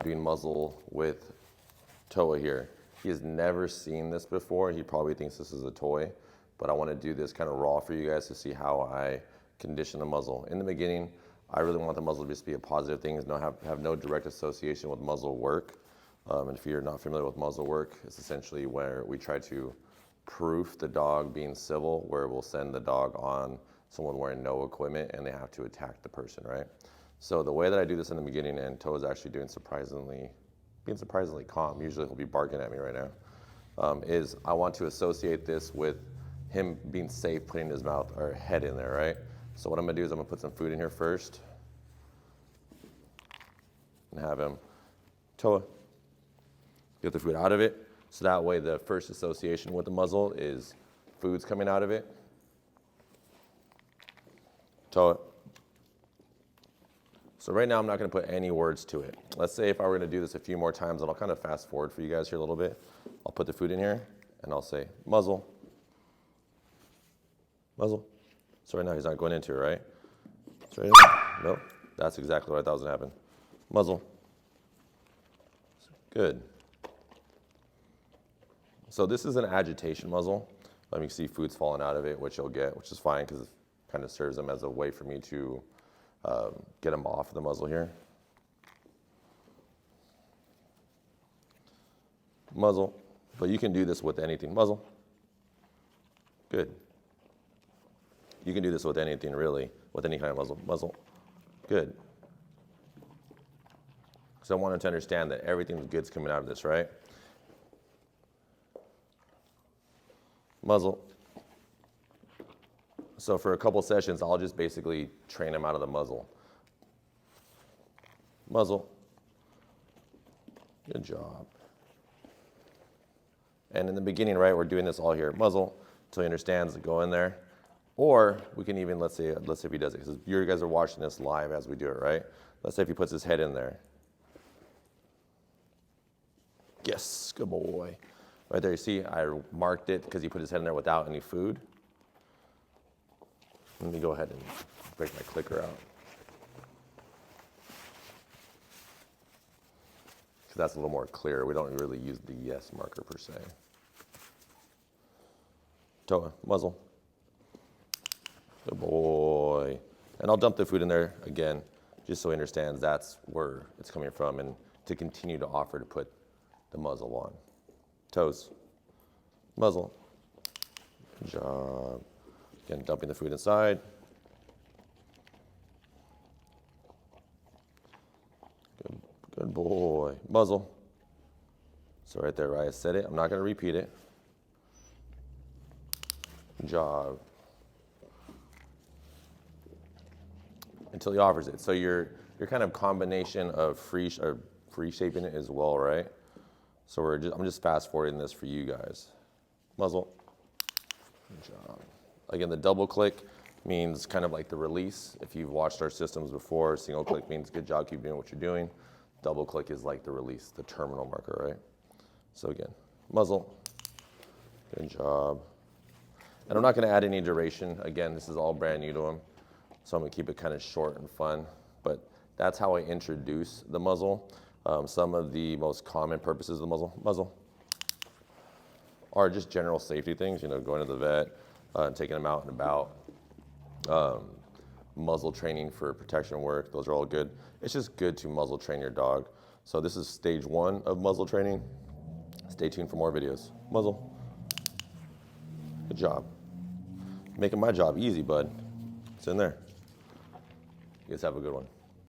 doing muzzle with Toa here. He has never seen this before. He probably thinks this is a toy, but I want to do this kind of raw for you guys to see how I condition the muzzle. In the beginning, I really want the muzzle to just be a positive thing, have no direct association with muzzle work. And if you're not familiar with muzzle work, it's essentially where we try to proof the dog being civil, where we'll send the dog on someone wearing no equipment and they have to attack the person, right? So the way that I do this in the beginning, and Toa's actually being surprisingly calm, usually he'll be barking at me right now, is I want to associate this with him being safe putting his mouth or head in there, right? So what I'm gonna do is I'm gonna put some food in here first and have him, Toa, get the food out of it. So that way the first association with the muzzle is food's coming out of it. Toa. So right now I'm not gonna put any words to it. Let's say if I were gonna do this a few more times, and I'll kind of fast forward for you guys here a little bit. I'll put the food in here and I'll say muzzle, muzzle. So right now he's not going into it, right? So right no, that's exactly what I thought was gonna happen. Muzzle, good. So this is an agitation muzzle. Let me see food's falling out of it, which you'll get, which is fine because it kind of serves them as a way for me to get them off the muzzle here. Muzzle, but you can do this with anything. Muzzle, good. You can do this with anything really, with any kind of muzzle. Muzzle, good. So I wanted to understand that everything good's coming out of this, right? Muzzle. So for a couple sessions, I'll just basically train him out of the muzzle. Muzzle. Good job. And in the beginning, right, we're doing this all here. Muzzle, until he understands to go in there. Or we can even, let's say if he does it, because you guys are watching this live as we do it, right? Let's say if he puts his head in there. Yes, good boy. Right there, you see, I marked it because he put his head in there without any food. Let me go ahead and break my clicker out. Because that's a little more clear. We don't really use the yes marker per se. Toa, muzzle. Good boy. And I'll dump the food in there again, just so he understands that's where it's coming from and to continue to offer to put the muzzle on. Toes, muzzle, good job. Again, dumping the food inside. Good boy, muzzle. So right there, right, I said it, I'm not gonna repeat it. Good job. Until he offers it. So your kind of combination of free shaping it as well, right? So I'm just fast forwarding this for you guys. Muzzle, good job. Again, the double click means kind of like the release. If you've watched our systems before, single click means good job, keep doing what you're doing. Double click is like the release, the terminal marker, right? So again, muzzle, good job. And I'm not gonna add any duration. Again, this is all brand new to him. So I'm gonna keep it kind of short and fun, but that's how I introduce the muzzle. Some of the most common purposes of the muzzle are just general safety things, you know, going to the vet, taking them out and about, muzzle training for protection work, those are all good. It's just good to muzzle train your dog. So this is stage 1 of muzzle training. Stay tuned for more videos. Muzzle, good job. Making my job easy, bud. It's in there. You guys have a good one.